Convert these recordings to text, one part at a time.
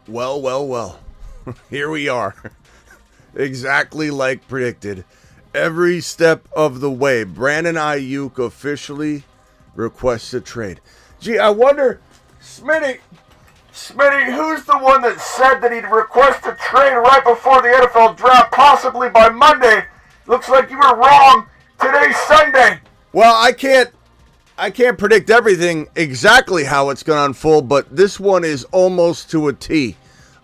Well. Here we are. Exactly like predicted. Every step of the way, Brandon Aiyuk officially requests a trade. Gee, I wonder, Smitty, who's the one that said that he'd request a trade right before the NFL draft, possibly by Monday? Looks like you were wrong. Today's Sunday. Well, I can't predict everything exactly how it's going to unfold, but this one is almost to a T.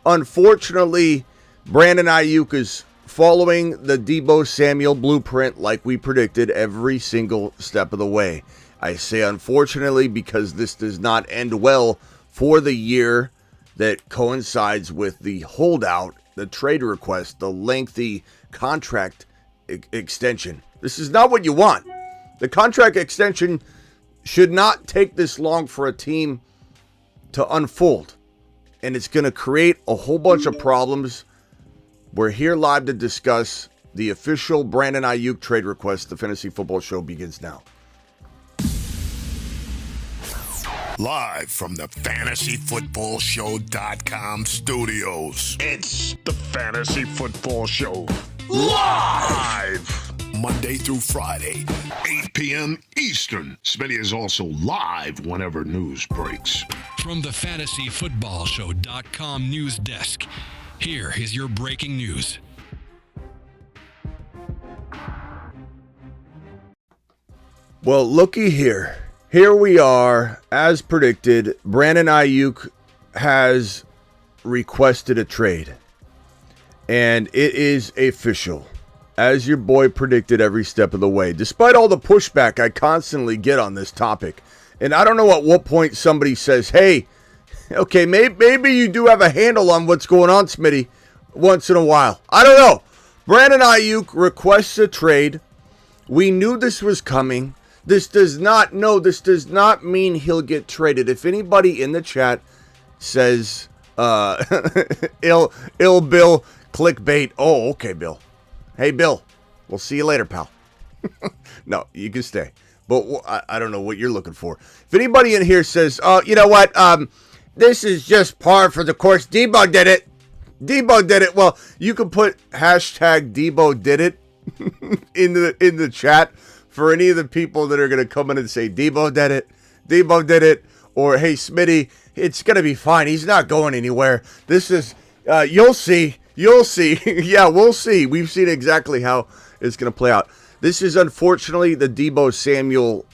Unfortunately, Brandon Aiyuk is following the Deebo Samuel blueprint like we predicted every single step of the way. I say unfortunately because this does not end well for the year that coincides with the holdout, the trade request, the lengthy contract extension. This is not what you want. The contract extension should not take this long for a team to unfold. And it's going to create a whole bunch of problems. We're here live to discuss the official Brandon Aiyuk trade request. The Fantasy Football Show begins now. Live from the FantasyFootballShow.com studios. It's the Fantasy Football Show. Live! Monday through Friday, 8 p.m. Eastern. Smitty is also live whenever news breaks. From the FantasyFootballShow.com news desk, here is your breaking news. Well, looky here. Here we are, as predicted. Brandon Aiyuk has requested a trade. And it is official. As your boy predicted every step of the way. Despite all the pushback I constantly get on this topic. And I don't know at what point somebody says, hey, okay, maybe you do have a handle on what's going on, Smitty, once in a while. I don't know. Brandon Aiyuk requests a trade. We knew this was coming. This does not mean he'll get traded. If anybody in the chat says, ill Bill, clickbait. Oh, okay, Bill. Hey, Bill, we'll see you later, pal. No, you can stay. But I don't know what you're looking for. If anybody in here says, oh, you know what? This is just par for the course. Deebo did it. Well, you can put hashtag Deebo did it in the chat for any of the people that are going to come in and say, Deebo did it. Or, hey, Smitty, it's going to be fine. He's not going anywhere. This is, you'll see. Yeah, we'll see. We've seen exactly how it's going to play out. This is unfortunately the Deebo Samuel.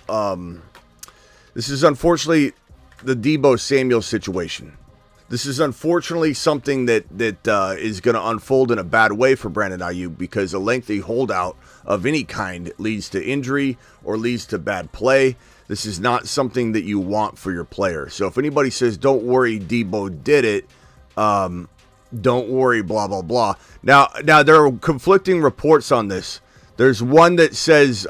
Situation. This is unfortunately something that is going to unfold in a bad way for Brandon Aiyuk because a lengthy holdout of any kind leads to injury or leads to bad play. This is not something that you want for your player. So if anybody says, "Don't worry, Deebo did it," don't worry, blah, blah, blah. Now there are conflicting reports on this. There's one that says,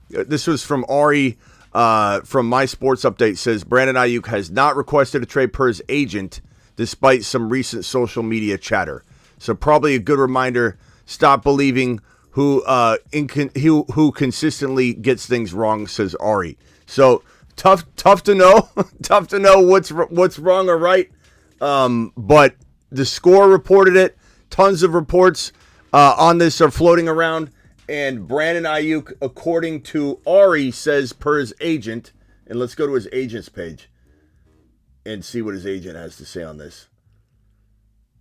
this was from Ari from My Sports Update, says Brandon Aiyuk has not requested a trade per his agent, despite some recent social media chatter. So probably a good reminder, stop believing who consistently gets things wrong, says Ari. So tough to know, tough to know what's wrong or right. But The Score reported it. Tons of reports on this are floating around. And Brandon Aiyuk, according to Ari, says per his agent. And let's go to his agent's page and see what his agent has to say on this.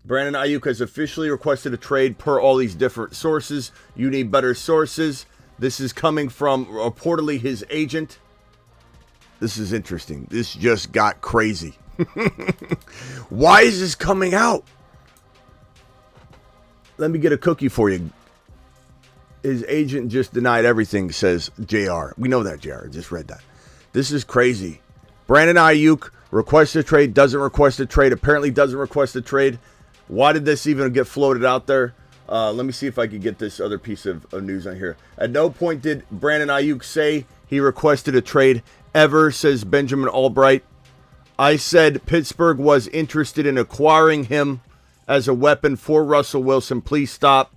Brandon Aiyuk has officially requested a trade per all these different sources. You need better sources. This is coming from reportedly his agent. This is interesting. This just got crazy. Why is this coming out? Let me get a cookie for you. His agent just denied everything, says JR. We know that, JR. I just read that. This is crazy. Brandon Aiyuk requests a trade, doesn't request a trade, apparently doesn't request a trade. Why did this even get floated out there? Let me see if I can get this other piece of news on here. At no point did Brandon Aiyuk say he requested a trade ever, says Benjamin Albright. I said Pittsburgh was interested in acquiring him as a weapon for Russell Wilson. Please stop.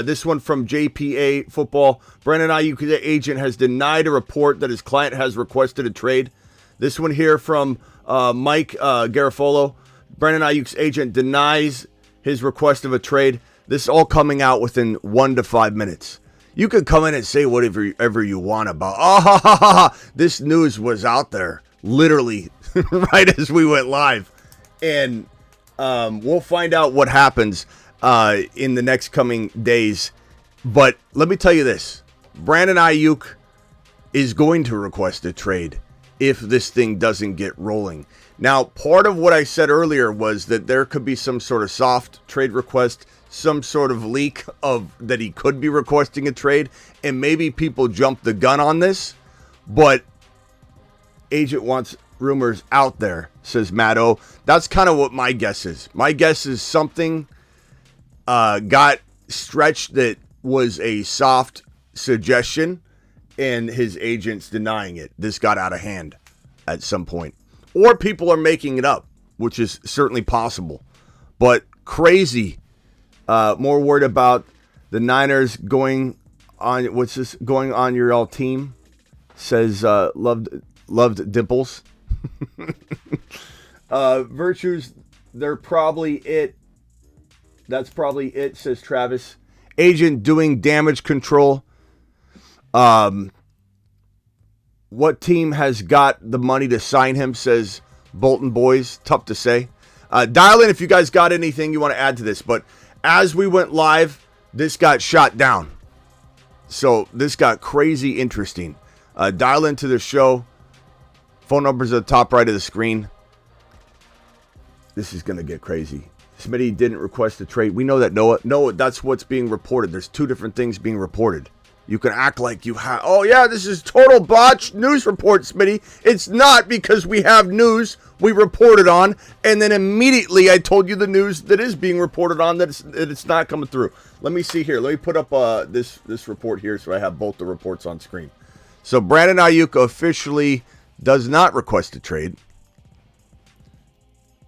This one from JPA Football. Brandon Aiyuk's agent has denied a report that his client has requested a trade. This one here from Mike Garafolo. Brandon Aiyuk's agent denies his request of a trade. This is all coming out within 1 to 5 minutes. You could come in and say whatever you want about, this news was out there literally right as we went live. And we'll find out what happens in the next coming days. But let me tell you this. Brandon Aiyuk is going to request a trade if this thing doesn't get rolling. Now, part of what I said earlier was that there could be some sort of soft trade request, some sort of leak of that he could be requesting a trade, and maybe people jump the gun on this. But agent wants rumors out there, says Matt O. That's kind of what my guess is. My guess is something got stretched that was a soft suggestion, and his agent's denying it. This got out of hand at some point. Or people are making it up, which is certainly possible. But crazy. More worried about the Niners going on. What's this? Going on your all team, says loved Dimples. Virtues, they're probably it. That's probably it, says Travis. Agent doing damage control. What team has got the money to sign him, says Bolton Boys. Tough to say. Dial in if you guys got anything you want to add to this. But as we went live, this got shot down. So this got crazy interesting. Dial into the show. Phone numbers at the top right of the screen. This is going to get crazy. Smitty didn't request a trade. We know that, Noah. Noah, that's what's being reported. There's two different things being reported. You can act like you have, oh yeah, this is total botched news report, Smitty. It's not, because we have news we reported on, and then immediately I told you the news that is being reported on that it's not coming through. Let me see here. Let me put up this report here so I have both the reports on screen. So Brandon Aiyuk officially does not request a trade.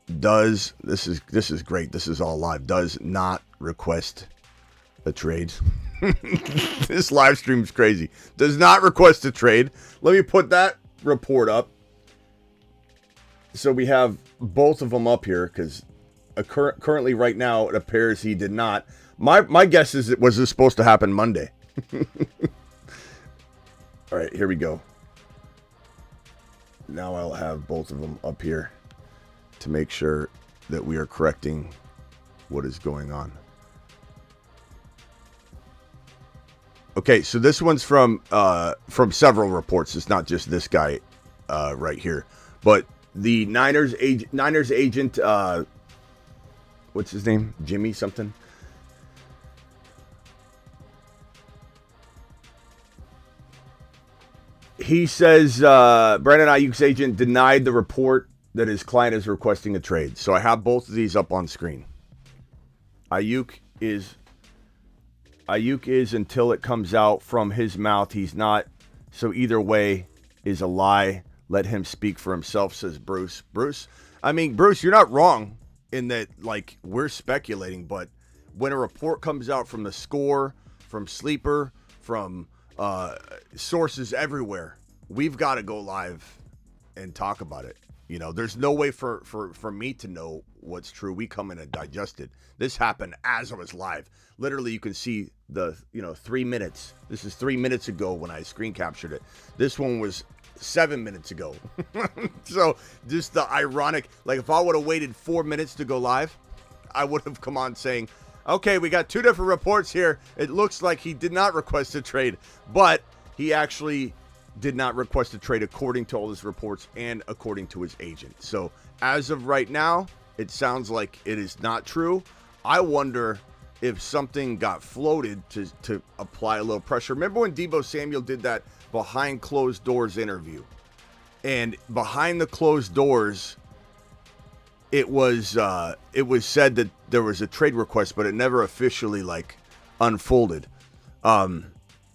This is great. This is all live. Does not request a trade. This live stream is crazy. Does not request a trade. Let me put that report up. So we have both of them up here because currently right now it appears he did not. My guess is it was supposed to happen Monday. All right, here we go. Now I'll have both of them up here to make sure that we are correcting what is going on. Okay, so this one's from several reports. It's not just this guy right here, but the Niners agent, what's his name? Jimmy something. He says Brandon Aiyuk's agent denied the report that his client is requesting a trade. So I have both of these up on screen. Aiyuk is until it comes out from his mouth, he's not. So either way is a lie. Let him speak for himself, says Bruce. Bruce, you're not wrong in that, like, we're speculating, but when a report comes out from the Score, from Sleeper, from sources everywhere, we've got to go live and talk about it. You know, there's no way for me to know what's true. We come in and digest it. This happened as I was live. Literally, you can see the 3 minutes. This is 3 minutes ago when I screen captured it. This one was 7 minutes ago. So just the ironic, like if I would have waited 4 minutes to go live, I would have come on saying, okay, we got two different reports here. It looks like he did not request a trade, but he actually did not request a trade according to all his reports and according to his agent. So as of right now, it sounds like it is not true. I wonder if something got floated to apply a little pressure. Remember when Deebo Samuel did that behind closed doors interview? And behind the closed doors, it was said that there was a trade request, but it never officially unfolded.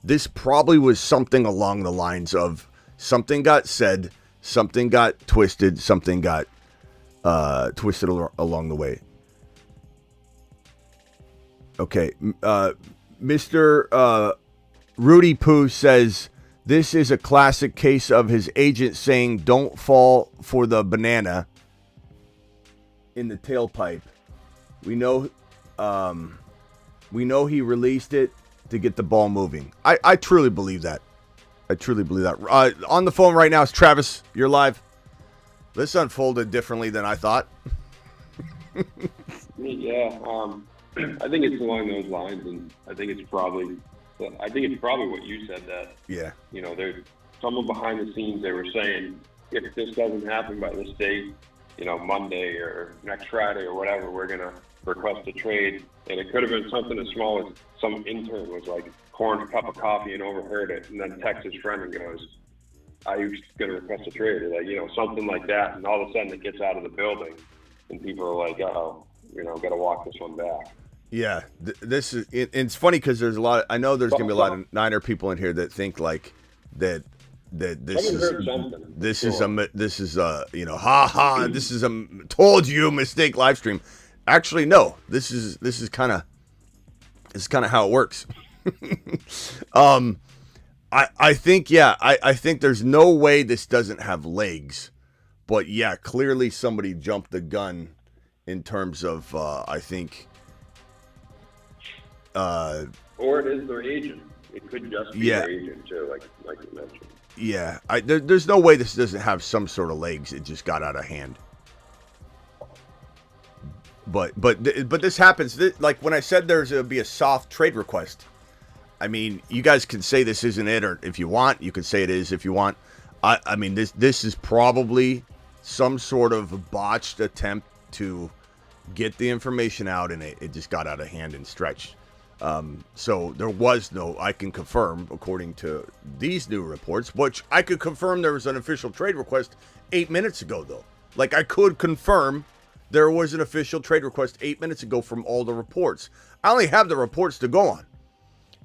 This probably was something along the lines of something got said, something got twisted, something got twisted along the way. Okay, Mr. Rudy Poo says, this is a classic case of his agent saying, don't fall for the banana. in the tailpipe. We know he released it to get the ball moving. I truly believe that. I truly believe that. On the phone right now is Travis. You're live. This unfolded differently than I thought. Yeah, I think it's along those lines, and I think it's probably what you said, that there's someone behind the scenes. They were saying, if this doesn't happen by this date, Monday or next Friday or whatever, we're gonna request a trade. And it could have been something as small as some intern was like pouring a cup of coffee and overheard it, and then texts his friend and goes, "Aiyuk's gonna request a trade," or something like that. And all of a sudden, it gets out of the building, and people are like, "Oh, got to walk this one back." Yeah, this is. It's funny because there's a lot. I know there's gonna be a lot of Niner people in here that think like that this is a told you mistake live stream. Actually, no. This is kind of how it works. I think there's no way this doesn't have legs, but yeah, clearly somebody jumped the gun in terms of I think. Or it is their agent. It could just be their agent too, like you mentioned. Yeah, there's no way this doesn't have some sort of legs. It just got out of hand. But this happens. Like when I said there's going to be a soft trade request. I mean, you guys can say this isn't it, or if you want, you can say it is if you want. I mean, this is probably some sort of botched attempt to get the information out, and it just got out of hand and stretched. So there was no, I can confirm, according to these new reports, which I could confirm there was an official trade request 8 minutes ago, though. Like, I could confirm there was an official trade request 8 minutes ago from all the reports. I only have the reports to go on.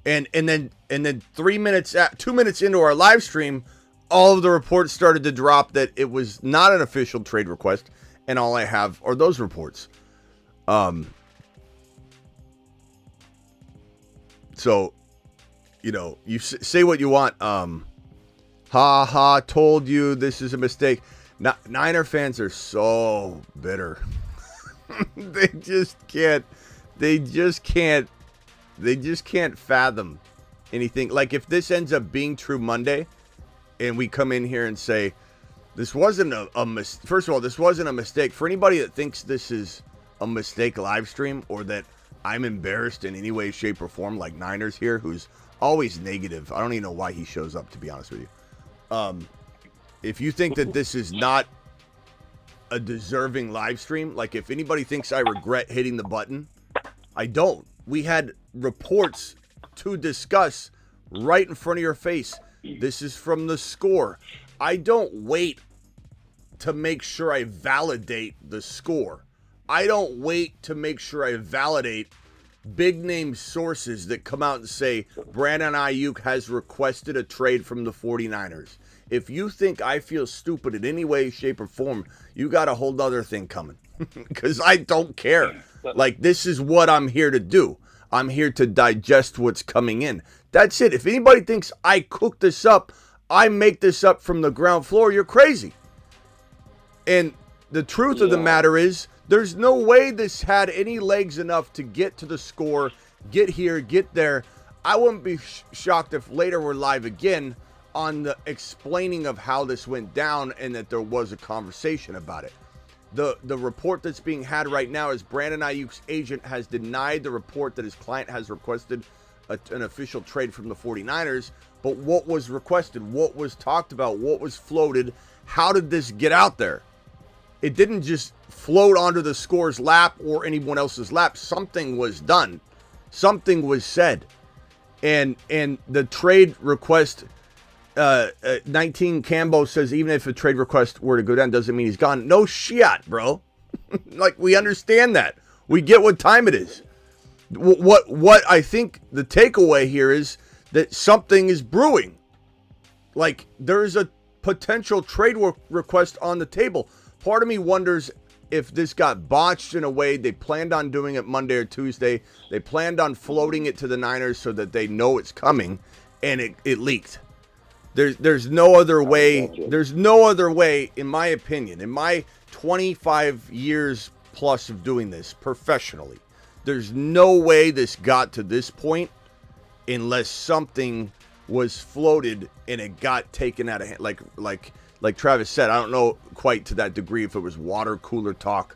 And then 2 minutes into our live stream, all of the reports started to drop that it was not an official trade request, and all I have are those reports. So, you say what you want. Told you this is a mistake. Niner fans are so bitter. They just can't fathom anything. Like, if this ends up being true Monday, and we come in here and say, this wasn't first of all, this wasn't a mistake. For anybody that thinks this is a mistake live stream, or that I'm embarrassed in any way, shape, or form, like Niners here, who's always negative. I don't even know why he shows up, to be honest with you. If you think that this is not a deserving live stream, like if anybody thinks I regret hitting the button, I don't. We had reports to discuss right in front of your face. This is from the score. I don't wait to make sure I validate the score. I don't wait to make sure I validate big name sources that come out and say Brandon Aiyuk has requested a trade from the 49ers. If you think I feel stupid in any way, shape, or form, you got a whole other thing coming. Because I don't care. Like, this is what I'm here to do. I'm here to digest what's coming in. That's it. If anybody thinks I cook this up, I make this up from the ground floor, you're crazy. And the truth of the matter is, there's no way this had any legs enough to get to the score, get here, get there. I wouldn't be shocked if later we're live again on the explaining of how this went down and that there was a conversation about it. The report that's being had right now is Brandon Aiyuk's agent has denied the report that his client has requested an official trade from the 49ers. But what was requested, what was talked about, what was floated, how did this get out there? It didn't just float onto the score's lap or anyone else's lap. Something was done. Something was said. And the trade request, 19 Cambo says, even if a trade request were to go down, doesn't mean he's gone. No shit, bro. Like, we understand that. We get what time it is. What I think the takeaway here is that something is brewing. Like, there's a potential trade request on the table. Part of me wonders if this got botched in a way. They planned on doing it Monday or Tuesday. They planned on floating it to the Niners so that they know it's coming, and it leaked. There's no other way. There's no other way, in my opinion, in my 25 years plus of doing this professionally. There's no way this got to this point unless something was floated and it got taken out of hand. Like Travis said, I don't know quite to that degree if it was water cooler talk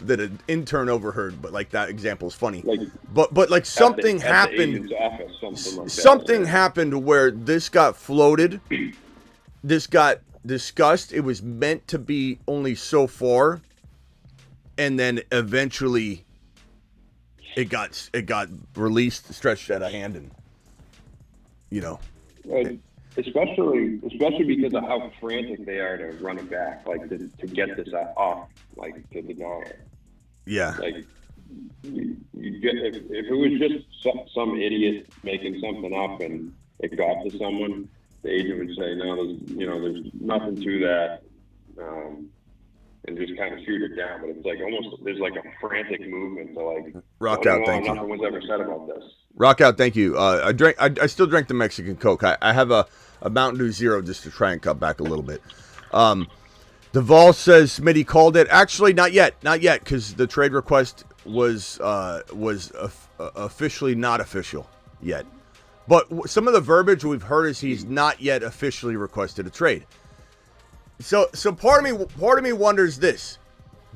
that an intern overheard, but like that example is funny. But like something happened. Something happened where this got floated. This got discussed. It was meant to be only so far, and then eventually it got released, stretched out of hand, and especially because of how frantic they are to run it back, like to get this off, like to deny it. Yeah. Like you get if it was just some idiot making something up and it got to someone, the agent would say, no, there's nothing to that, and just kind of shoot it down. But it's like almost there's like a frantic movement to like rock out. Thank you. Nothing was ever said about this. Rock out. Thank you. I still drank the Mexican Coke. I have a Mountain Dew Zero just to try and cut back a little bit. Duvall says Smitty called it. Actually, not yet, because the trade request was officially not official yet. But some of the verbiage we've heard is he's not yet officially requested a trade. So part of me wonders this: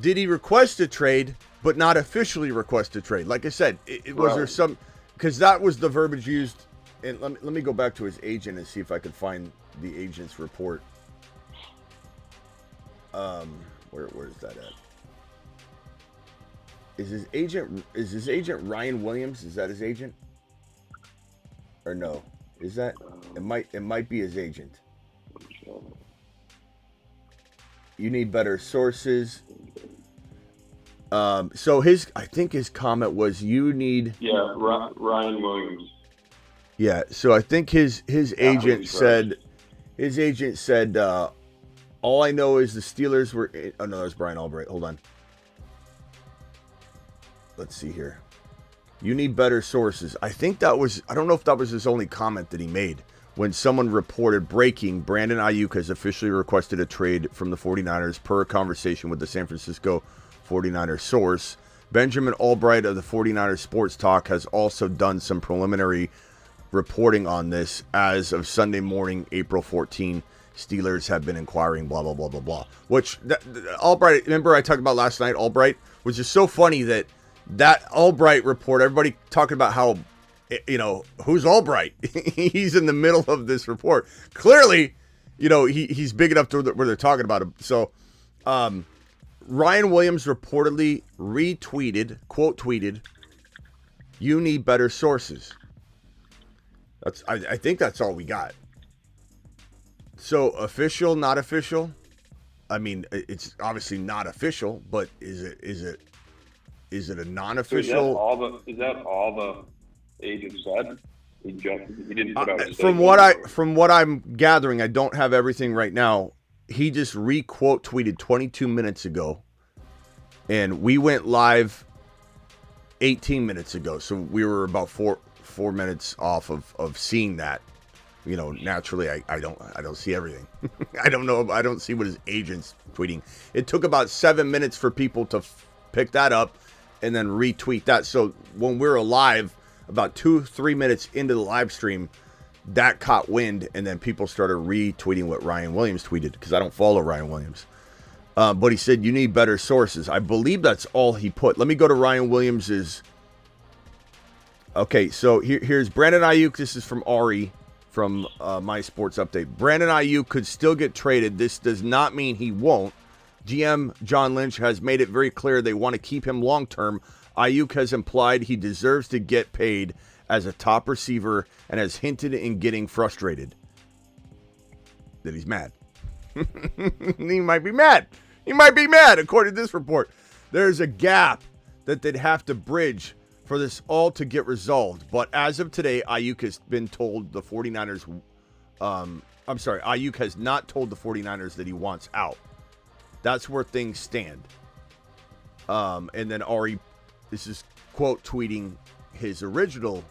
did he request a trade but not officially request a trade? Like I said, was there some? Because that was the verbiage used. And let me go back to his agent and see if I could find the agent's report. Where's that at? Is his agent Ryan Williams? Is that his agent? Or no? Is that it might be his agent. You need better sources. So I think his comment was you need Ryan Williams. Yeah, so I think his agent said all I know is the Steelers were oh no, that was Brian Albright. Hold on. Let's see here. You need better sources. I don't know if that was his only comment that he made when someone reported breaking Brandon Aiyuk has officially requested a trade from the 49ers per a conversation with the San Francisco 49ers source. Benjamin Albright of the 49ers Sports Talk has also done some preliminary reporting on this as of Sunday morning, April 14. Steelers have been inquiring, blah, blah, blah, blah, blah. Which, Albright, remember I talked about last night, Albright, which is so funny that Albright report, everybody talking about how, who's Albright? He's in the middle of this report. Clearly, he's big enough to where they're talking about him. So, Ryan Williams reportedly quote tweeted, you need better sources. I think that's all we got. So official, not official? I mean, it's obviously not official, but is it a non-official? Is that all the agent said? He didn't put out a statement. From what I'm gathering, I don't have everything right now. He just re-quote tweeted 22 minutes ago, and we went live 18 minutes ago, so we were about four minutes off of seeing that. Naturally, I don't see everything. I don't know. I don't see what his agent's tweeting. It took about 7 minutes for people to pick that up and then retweet that. So when we were live, about 2-3 minutes into the live stream, that caught wind, and then people started retweeting what Ryan Williams tweeted, because I don't follow Ryan Williams. But he said, you need better sources. I believe that's all he put. Let me go to Ryan Williams's. Okay, so here's Brandon Aiyuk. This is from Ari from My Sports Update. Brandon Aiyuk could still get traded. This does not mean he won't. GM John Lynch has made it very clear they want to keep him long-term. Aiyuk has implied he deserves to get paid as a top receiver and has hinted in getting frustrated. That he's mad. He might be mad. He might be mad, according to this report. There's a gap that they'd have to bridge for this all to get resolved. But as of today, Aiyuk has been told the 49ers... Aiyuk has not told the 49ers that he wants out. That's where things stand. And then Ari, this is quote tweeting his original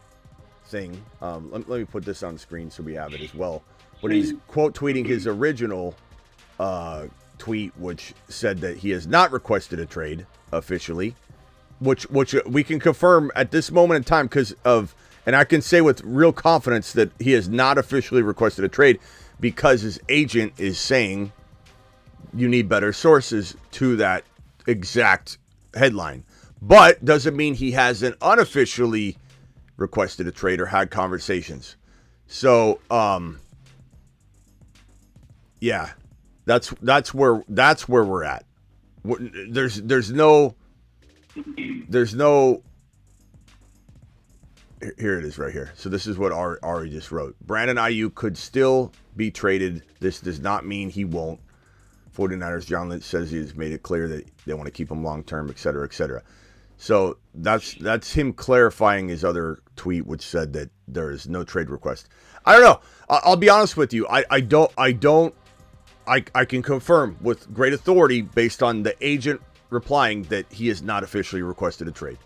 thing. Let me put this on the screen so we have it as well. But he's quote tweeting his original tweet which said that he has not requested a trade officially, which we can confirm at this moment in time and I can say with real confidence that he has not officially requested a trade because his agent is saying you need better sources to that exact headline. But doesn't mean he hasn't unofficially requested a trade or had conversations. So, yeah, that's where we're at. There's no. Here it is right here. So this is what Ari just wrote. Brandon Aiyuk could still be traded. This does not mean he won't. 49ers John Lynch says he has made it clear that they want to keep him long term, et cetera, et cetera. So that's him clarifying his other tweet, which said that there is no trade request. I don't know. I'll be honest with you. I can confirm with great authority based on the agent replying that he has not officially requested a trade.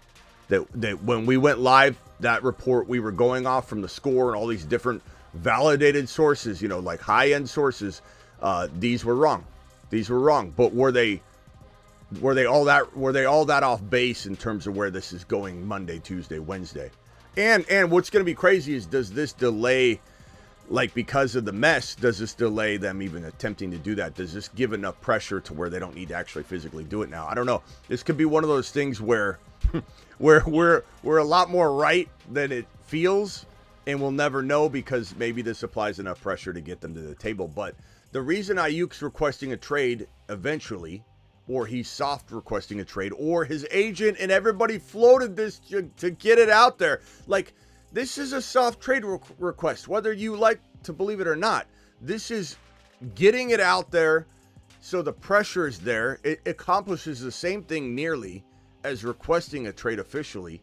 That when we went live, that report we were going off from the score and all these different validated sources, like high-end sources, these were wrong. These were wrong. But were they all that off base in terms of where this is going Monday, Tuesday, Wednesday? And what's going to be crazy is, does this delay, because of the mess, does this delay them even attempting to do that? Does this give enough pressure to where they don't need to actually physically do it now? I don't know. This could be one of those things where we're a lot more right than it feels, and we'll never know because maybe this applies enough pressure to get them to the table. But the reason Aiyuk's requesting a trade eventually, or he's soft requesting a trade, or his agent and everybody floated this to get it out there. This is a soft trade request, whether you like to believe it or not. This is getting it out there so the pressure is there. It accomplishes the same thing nearly as requesting a trade officially.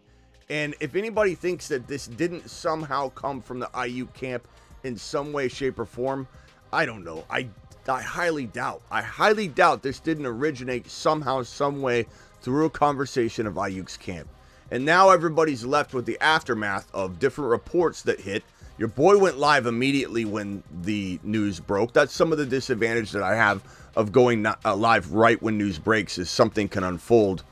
And if anybody thinks that this didn't somehow come from the Aiyuk camp in some way, shape, or form, I don't know. I highly doubt. I highly doubt this didn't originate somehow, some way through a conversation of Aiyuk's camp. And now everybody's left with the aftermath of different reports that hit. Your boy went live immediately when the news broke. That's some of the disadvantage that I have of going live right when news breaks, is something can unfold.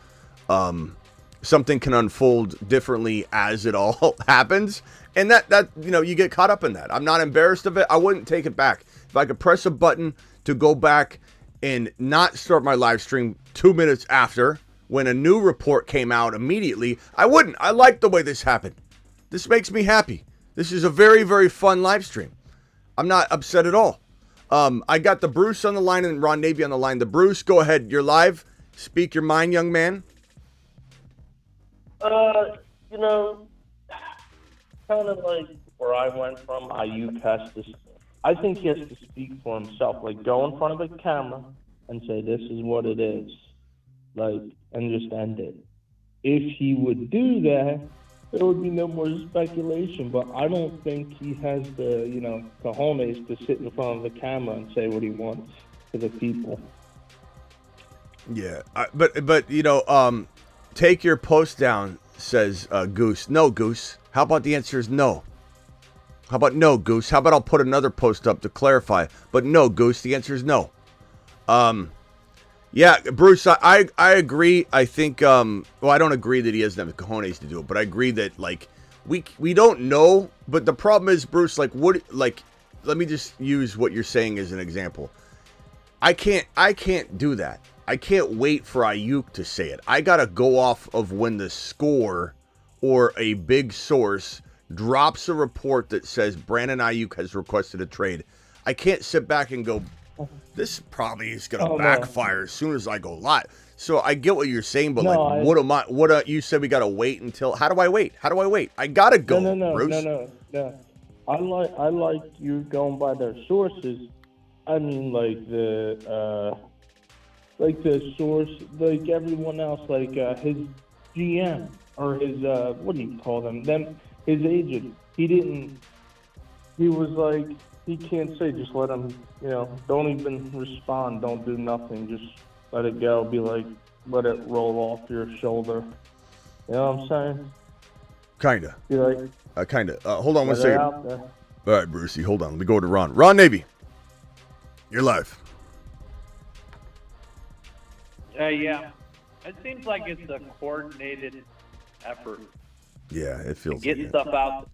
Something can unfold differently as it all happens. And that you get caught up in that. I'm not embarrassed of it. I wouldn't take it back. If I could press a button to go back and not start my live stream 2 minutes after, when a new report came out immediately, I wouldn't. I like the way this happened. This makes me happy. This is a very, very fun live stream. I'm not upset at all. I got the Bruce on the line and Ron Navy on the line. The Bruce, go ahead. You're live. Speak your mind, young man. Kind of like where I went from, Aiyuk has to, I think he has to speak for himself. Go in front of a camera and say, this is what it is. And just end it. If he would do that, there would be no more speculation. But I don't think he has the, cojones to sit in front of the camera and say what he wants to the people. Yeah, but take your post down, says Goose. No, Goose. How about the answer is no? How about no, Goose? How about I'll put another post up to clarify? But no, Goose, the answer is no. Yeah, Bruce, I agree. I think, I don't agree that he doesn't have the cojones to do it, but I agree that, we don't know. But the problem is, Bruce, let me just use what you're saying as an example. I can't do that. I can't wait for Aiyuk to say it. I got to go off of when the score or a big source drops a report that says Brandon Aiyuk has requested a trade. I can't sit back and go, this probably is going to backfire as soon as I go live. So I get what you're saying, but you said we got to wait until, how do I wait? I got to go, Bruce. No. I like you going by their sources. I mean, the source, everyone else, his GM or his, what do you call them? His agent. He was he can't say, just let him, don't even respond, don't do nothing, just let it go, let it roll off your shoulder. You know what I'm saying? Kinda. Kinda. Hold on one second. All right, Brucey, hold on. Let me go to Ron. Ron Navy, you're live. Yeah. It seems like it's a coordinated effort. Yeah, it feels to get stuff out.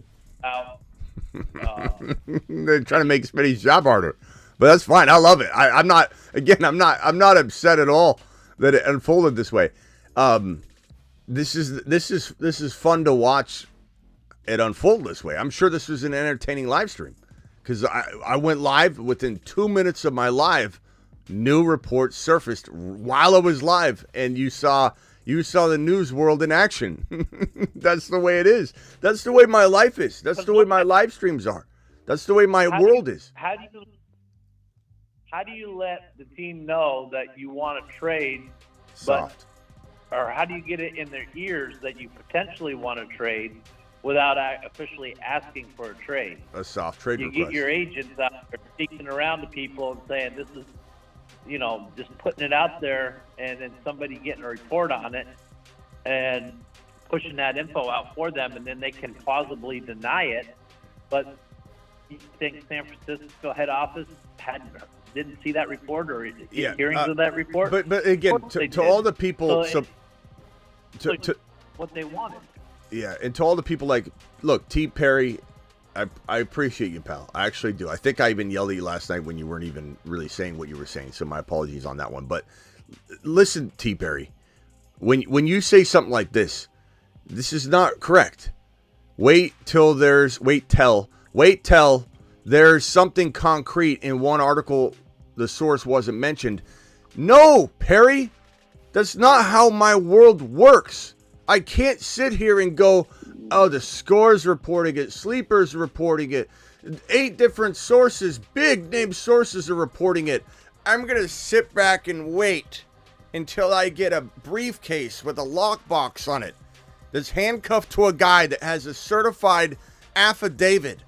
They're trying to make Smitty's job harder, but that's fine. I love it. I'm not upset at all that it unfolded this way. This is fun to watch it unfold this way. I'm sure this was an entertaining live stream because I went live within 2 minutes of my live. New reports surfaced while I was live, and you saw the news world in action. That's the way it is. That's the way my life is. That's the way my live streams are. That's the way my world is. How do you let the team know that you want to trade? Soft. Or how do you get it in their ears that you potentially want to trade without officially asking for a trade? A soft trade you request. You get your agents out there speaking around to people and saying this is, just putting it out there, and then somebody getting a report on it and pushing that info out for them, and then they can plausibly deny it. But you think San Francisco head office didn't see that report or hearings of that report? But again, to all the people, to what they wanted. Yeah, and to all the people look, T. Perry, I appreciate you, pal. I actually do. I think I even yelled at you last night when you weren't even really saying what you were saying, so my apologies on that one. But listen, T. Perry, when you say something like this is not correct. Wait till there's something concrete in one article the source wasn't mentioned. No, Perry, that's not how my world works. I can't sit here and go, oh, the Score's reporting it, Sleeper's reporting it, 8 different sources, big name sources are reporting it. I'm going to sit back and wait until I get a briefcase with a lockbox on it that's handcuffed to a guy that has a certified affidavit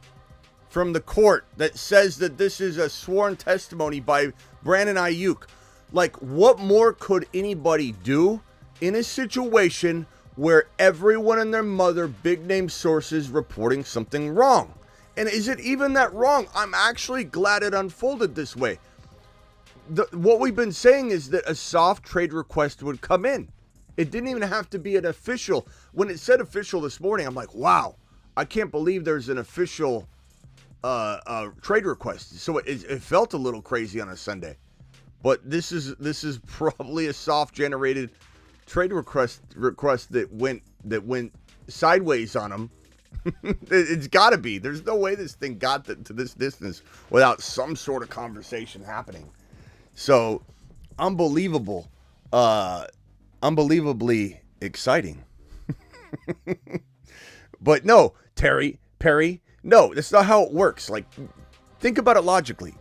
from the court that says that this is a sworn testimony by Brandon Aiyuk. Like, what more could anybody do in a situation where everyone and their mother, big name sources, reporting something wrong? And is it even that wrong? I'm actually glad it unfolded this way. What we've been saying is that a soft trade request would come in. It didn't even have to be an official. When it said official this morning, I'm like, wow, I can't believe there's an official trade request. So it felt a little crazy on a Sunday. But this is probably a soft generated trade request that went sideways on them. It's got to be. There's no way this thing got to this distance without some sort of conversation happening. So, unbelievable, unbelievably exciting. But no, Perry, no, that's not how it works. Like, think about it logically.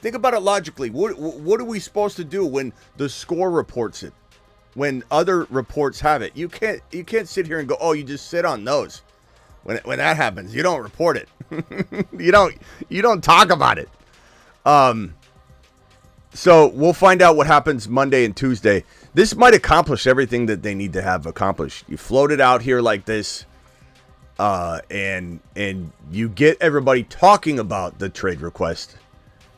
What are we supposed to do when the Score reports it? When other reports have it? You can't sit here and go, oh, you just sit on those. When that happens, you don't report it. you don't talk about it. So we'll find out what happens Monday and Tuesday. This might accomplish everything that they need to have accomplished. You float it out here like this, and you get everybody talking about the trade request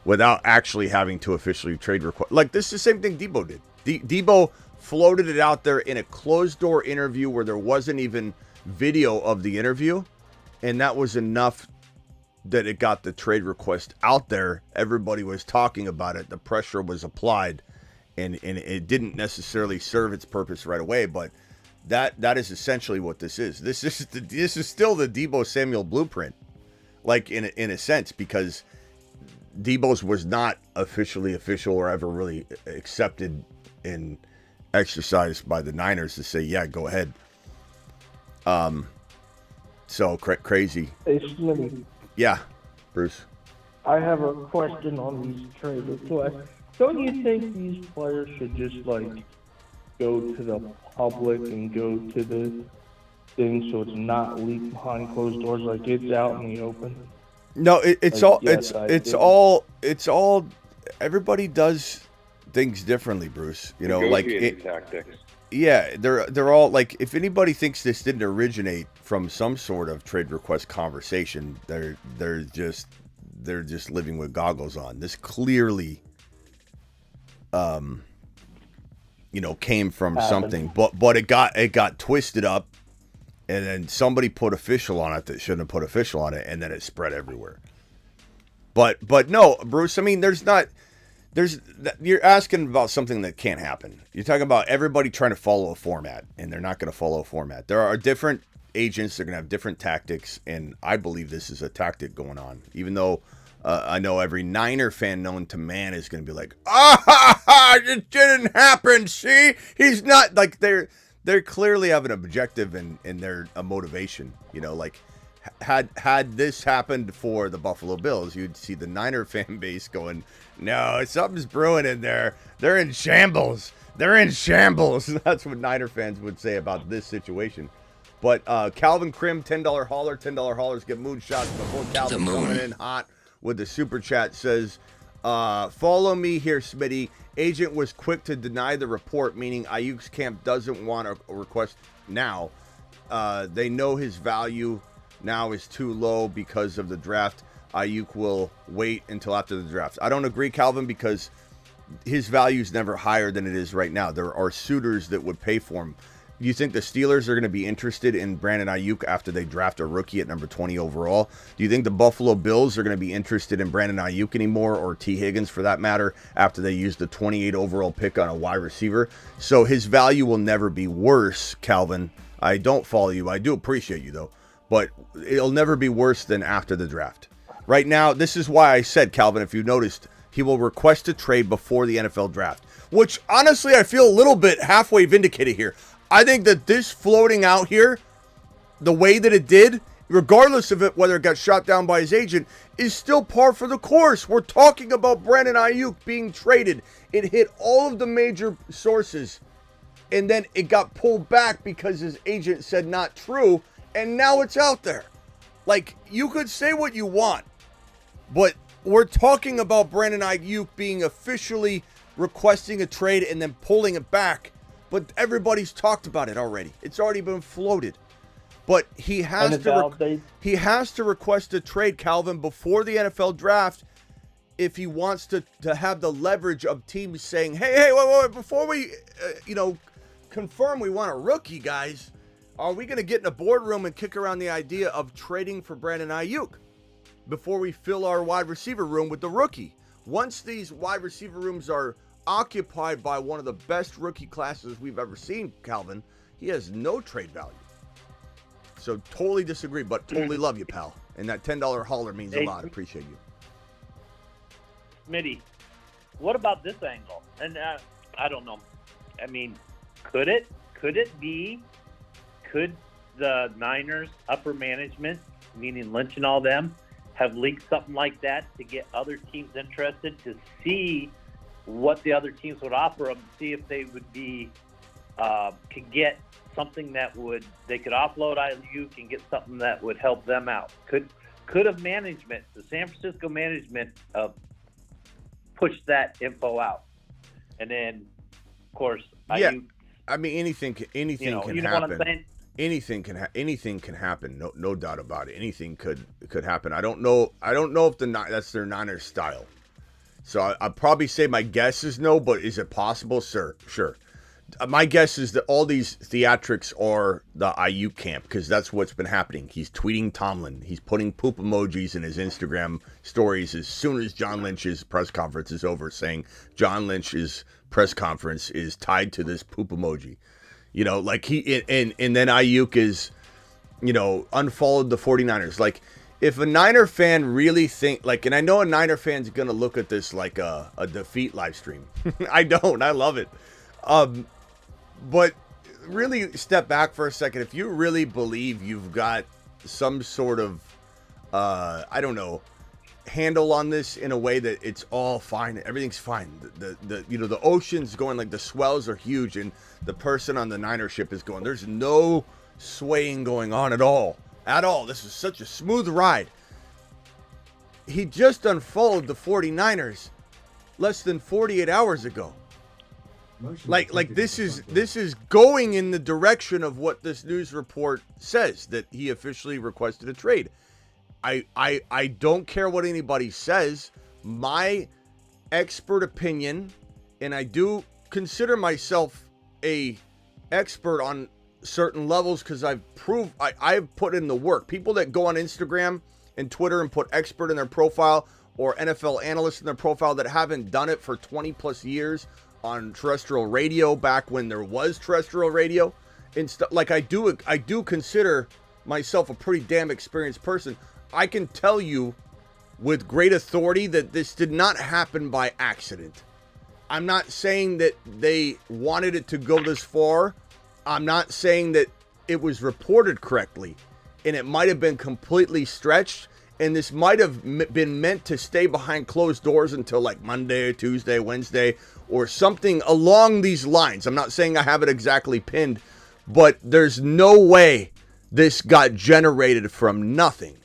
without actually having to officially trade request. Like, this is the same thing Debo did. Debo floated it out there in a closed-door interview where there wasn't even video of the interview, and that was enough that it got the trade request out there. Everybody was talking about it. The pressure was applied, and it didn't necessarily serve its purpose right away, but that is essentially what this is. This is still the Debo Samuel blueprint, like in a sense, because Debo's was not officially official or ever really accepted and exercised by the Niners to say, yeah, go ahead. So crazy. Hey, Smitty. Yeah, Bruce. I have a question on these trade requests. Don't you think these players should just, go to the public and go to the thing so it's not leaked behind closed doors, like it's out in the open? No, it's all everybody does things differently, Bruce. You know, tactics. Yeah, they're all like, if anybody thinks this didn't originate from some sort of trade request conversation, they're just living with goggles on. This clearly came from something, but it got twisted up, and then somebody put official on it that shouldn't have put official on it, and then it spread everywhere. But no, Bruce, I mean, you're asking about something that can't happen. You're talking about everybody trying to follow a format, and they're not going to follow a format. There are different agents, they're going to have different tactics, and I believe this is a tactic going on, even though I know every Niner fan known to man is going to be like, it didn't happen. See, he's not, like, they're clearly have an objective and their a motivation. Like had this happened for the Buffalo Bills, you'd see the Niner fan base going, no, something's brewing in there. They're in shambles. That's what Niner fans would say about this situation. But Calvin Krim, $10 hauler. $10 haulers get moonshots before Calvin coming in hot with the super chat says, follow me here, Smitty. Agent was quick to deny the report, meaning Aiyuk's camp doesn't want a request now. They know his value now is too low because of the draft. Aiyuk will wait until after the draft. I don't agree, Calvin, because his value is never higher than it is right now. There are suitors that would pay for him. Do you think the Steelers are going to be interested in Brandon Aiyuk after they draft a rookie at number 20 overall? Do you think the Buffalo Bills are going to be interested in Brandon Aiyuk anymore, or T. Higgins for that matter, after they use the 28 overall pick on a wide receiver? So his value will never be worse, Calvin. I don't follow you. I do appreciate you, though. But it'll never be worse than after the draft. Right now, this is why I said, Calvin, if you noticed, he will request a trade before the NFL draft, which honestly I feel a little bit halfway vindicated here. I think that this floating out here, the way that it did, regardless of it, whether it got shot down by his agent, is still par for the course. We're talking about Brandon Aiyuk being traded. It hit all of the major sources, and then it got pulled back because his agent said not true, and now it's out there. Like, you could say what you want, but we're talking about Brandon Aiyuk being officially requesting a trade and then pulling it back. But everybody's talked about it already. It's already been floated. But he has to request a trade, Calvin, before the NFL draft if he wants to have the leverage of teams saying, hey, wait, before we, confirm we want a rookie, guys, are we going to get in a boardroom and kick around the idea of trading for Brandon Aiyuk before we fill our wide receiver room with the rookie? Once these wide receiver rooms are occupied by one of the best rookie classes we've ever seen, Calvin, he has no trade value. So totally disagree, but totally love you, pal. And that $10 hauler means a lot. Appreciate you. Smitty, what about this angle? And I don't know. I mean, could the Niners upper management, meaning Lynch and all them, have leaked something like that to get other teams interested to see what the other teams would offer them, see if they would be could get something that they could offload Aiyuk and get something that would help them out? Could have management, the San Francisco management, push that info out? And then, of course, Aiyuk, I mean, anything can happen. What I'm saying? Anything can happen. No doubt about it. Anything could happen. I don't know if that's their Niners style. So I'd probably say my guess is no, but is it possible? Sure. My guess is that all these theatrics are the Aiyuk camp, because that's what's been happening. He's tweeting Tomlin. He's putting poop emojis in his Instagram stories as soon as John Lynch's press conference is over, saying John Lynch's press conference is tied to this poop emoji. Like and then Aiyuk is, unfollowed the 49ers. Like, if a Niner fan really and I know a Niner fan's going to look at this like a defeat live stream. I don't. I love it. But really step back for a second. If you really believe you've got some sort of, handle on this in a way that it's all fine, everything's fine. The ocean's going, like, the swells are huge, and the person on the Niner ship is going, there's no swaying going on at all. This is such a smooth ride. He just unfollowed the 49ers less than 48 hours ago. Like this is going in the direction of what this news report says, that he officially requested a trade. I don't care what anybody says. My expert opinion, and I do consider myself a expert on certain levels because I've put in the work. People that go on Instagram and Twitter and put expert in their profile or NFL analyst in their profile that haven't done it for 20 plus years on terrestrial radio back when there was terrestrial radio and stuff. Like I do consider myself a pretty damn experienced person. I can tell you with great authority that this did not happen by accident. I'm not saying that they wanted it to go this far. I'm not saying that it was reported correctly, and it might have been completely stretched, and this might have been meant to stay behind closed doors until like Monday, Tuesday, Wednesday, or something along these lines. I'm not saying I have it exactly pinned, but there's no way this got generated from nothing.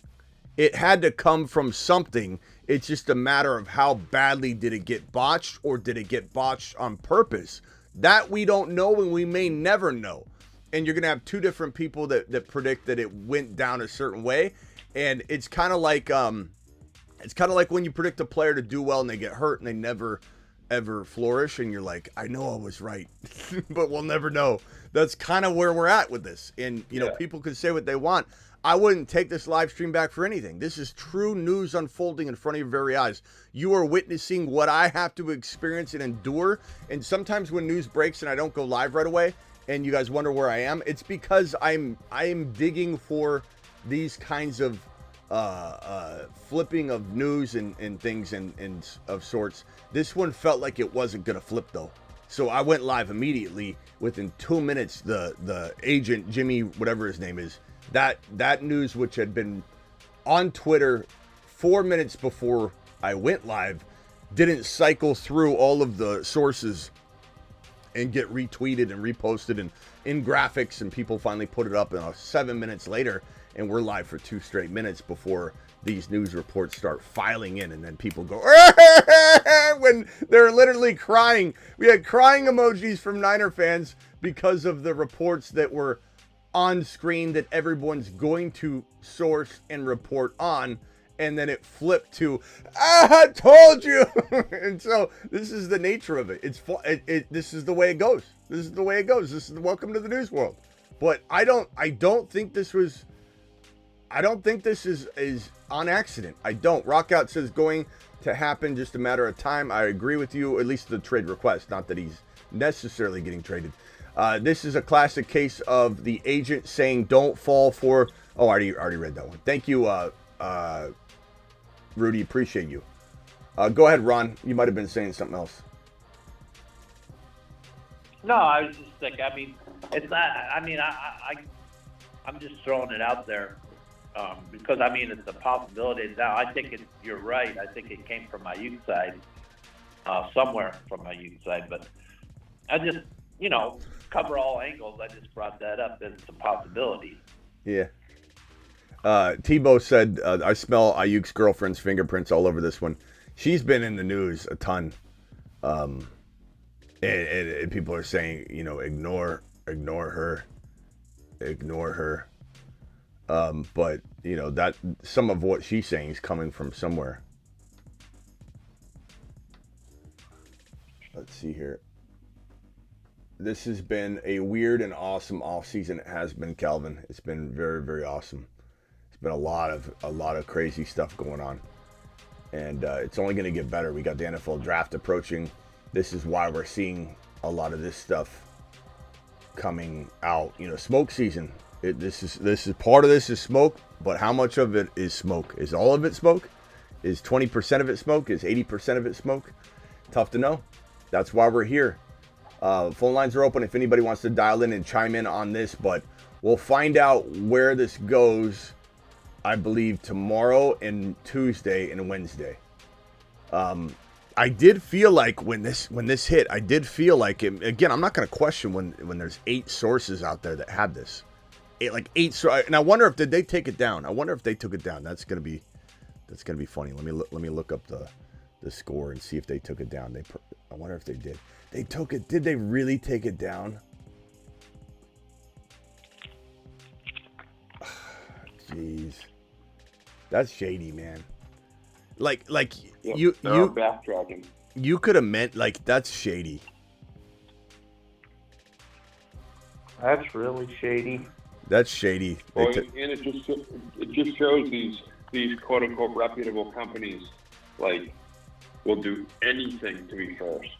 It had to come from something. It's just a matter of how badly did it get botched, or did it get botched on purpose? That we don't know, and we may never know. And you're going to have two different people that predict that it went down a certain way. And it's kind of like when you predict a player to do well and they get hurt and they never ever flourish, and you're like, I know I was right, but we'll never know. That's kind of where we're at with this. And you know, people can say what they want. I wouldn't take this live stream back for anything. This is true news unfolding in front of your very eyes. You are witnessing what I have to experience and endure. And sometimes when news breaks and I don't go live right away and you guys wonder where I am, it's because I'm digging for these kinds of flipping of news and things and of sorts. This one felt like it wasn't going to flip though. So I went live immediately. Within 2 minutes, the agent, Jimmy, whatever his name is, that news, which had been on Twitter 4 minutes before I went live, didn't cycle through all of the sources and get retweeted and reposted and in graphics, and people finally put it up 7 minutes later, and we're live for 2 straight minutes before these news reports start filing in, and then people go when they're literally crying. We had crying emojis from Niner fans because of the reports that were on screen that everyone's going to source and report on, and then it flipped to I told you. And so this is the nature of it. This is the way it goes. This is the way it goes. This is the welcome to the news world. But I don't think this is on accident. I don't. Rockout says going to happen, just a matter of time. I agree with you, at least the trade request, not that he's necessarily getting traded. This is a classic case of the agent saying don't fall for... Oh, I already read that one. Thank you, Rudy. Appreciate you. Go ahead, Ron. You might have been saying something else. No, I was just like, I mean, it's not... I mean, I'm just throwing it out there because, I mean, it's a possibility. Now, I think you're right. I think it came from my youth side, somewhere from my youth side. But I just, cover all angles. I just brought that up. It's a possibility. Yeah. Tebow said, I smell Aiyuk's girlfriend's fingerprints all over this one. She's been in the news a ton. And people are saying, ignore her. But, that some of what she's saying is coming from somewhere. Let's see here. This has been a weird and awesome offseason. It has been, Calvin. It's been very, very awesome. It's been a lot of crazy stuff going on. And it's only going to get better. We got the NFL draft approaching. This is why we're seeing a lot of this stuff coming out. Smoke season. This is part of this is smoke, but how much of it is smoke? Is all of it smoke? Is 20% of it smoke? Is 80% of it smoke? Tough to know. That's why we're here. Phone lines are open if anybody wants to dial in and chime in on this, but we'll find out where this goes, I believe, tomorrow and Tuesday and Wednesday. I did feel like when this hit, I did feel like it, again, I'm not going to question when there's 8 sources out there that had this. Like 8, and I wonder if did they take it down? I wonder if they took it down. That's gonna be funny. Let me look up the score and see if they took it down. I wonder if they did. They took it. Did they really take it down? Jeez, that's shady, man. Like yep, you backtracking. You could have meant like that's shady. That's really shady. That's shady. Well, and it just shows these quote unquote reputable companies like will do anything to be first.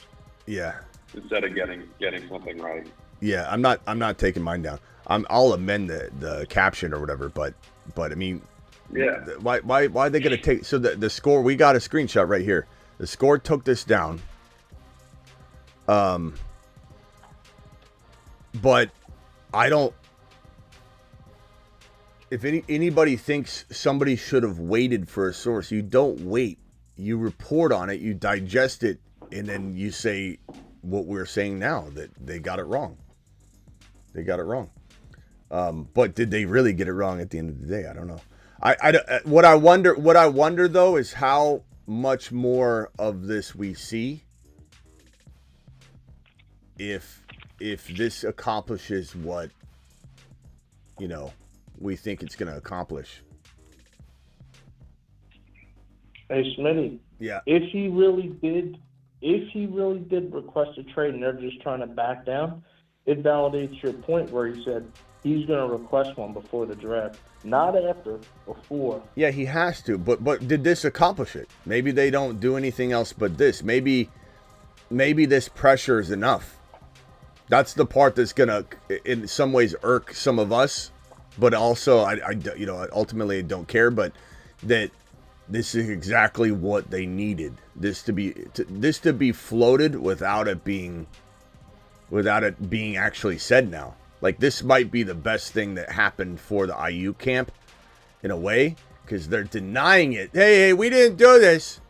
Yeah. Instead of getting something right. Yeah, I'm not taking mine down. I'll amend the caption or whatever, but I mean, yeah. Why are they gonna take? So the score, we got a screenshot right here. The score took this down. But I don't. If anybody thinks somebody should have waited for a source, you don't wait. You report on it, you digest it, and then you say what we're saying now, that they got it wrong. They got it wrong. But did they really get it wrong at the end of the day? I don't know. What I wonder though is how much more of this we see if this accomplishes what, you know, we think it's going to accomplish. Hey, Smitty. Yeah. If he really did request a trade and they're just trying to back down, it validates your point where he said he's going to request one before the draft, not after, before. Yeah, he has to. But did this accomplish it? Maybe they don't do anything else but this. Maybe this pressure is enough. That's the part that's going to, in some ways, irk some of us. But also, ultimately I don't care. But that this is exactly what they needed. This to be floated without it being actually said now. Like, this might be the best thing that happened for the Aiyuk camp, in a way, because they're denying it. Hey, we didn't do this.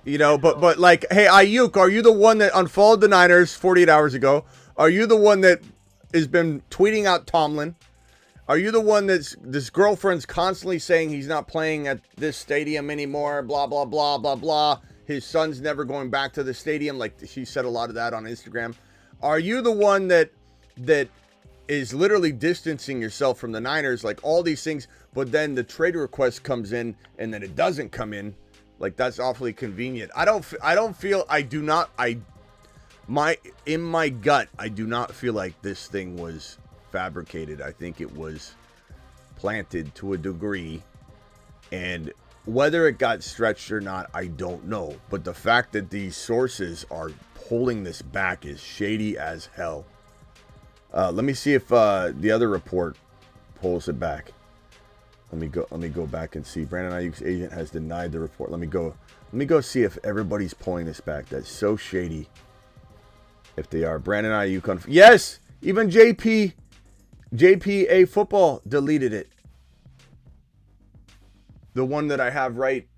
You know, but like, hey, Aiyuk, are you the one that unfollowed the Niners 48 hours ago? Are you the one that has been tweeting out Tomlin? Are you the one that's this girlfriend's constantly saying he's not playing at this stadium anymore, blah, blah, blah, blah, blah. His son's never going back to the stadium. Like, she said a lot of that on Instagram. Are you the one that is literally distancing yourself from the Niners, like all these things, but then the trade request comes in and then it doesn't come in? Like, that's awfully convenient. In my gut, I do not feel like this thing was fabricated. I think it was planted to a degree, and whether it got stretched or not, I don't know. But the fact that these sources are pulling this back is shady as hell. Let me see if the other report pulls it back. Let me go back and see. Brandon Aiyuk's agent has denied the report. Let me go see if everybody's pulling this back. That's so shady. If they are. Brandon Aiyuk yes, even JPA football deleted it. The one that I have right.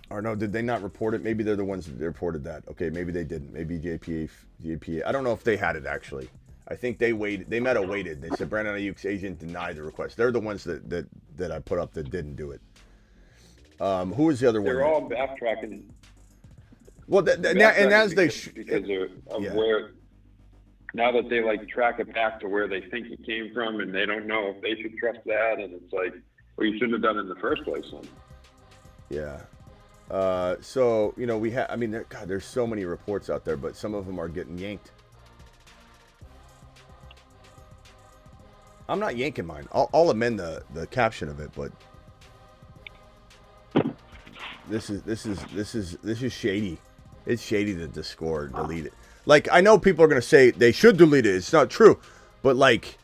Or no, did they not report it? Maybe they're the ones that reported that. Okay, maybe they didn't. Maybe JPA. I don't know if they had it, actually. I think they waited. They might have waited. They said Brandon Aiyuk's agent denied the request. They're the ones that I put up that didn't do it. Who was the other one? They're all backtracking. Well, and as they because of where, now that they like track it back to where they think it came from, and they don't know if they should trust that, and it's like, well, you shouldn't have done it in the first place, then. Yeah. So, you know, there's so many reports out there, but some of them are getting yanked. I'm not yanking mine. I'll amend the caption of it, but this is shady. It's shady that the score deleted. Like, I know people are going to say they should delete it. It's not true. But, like,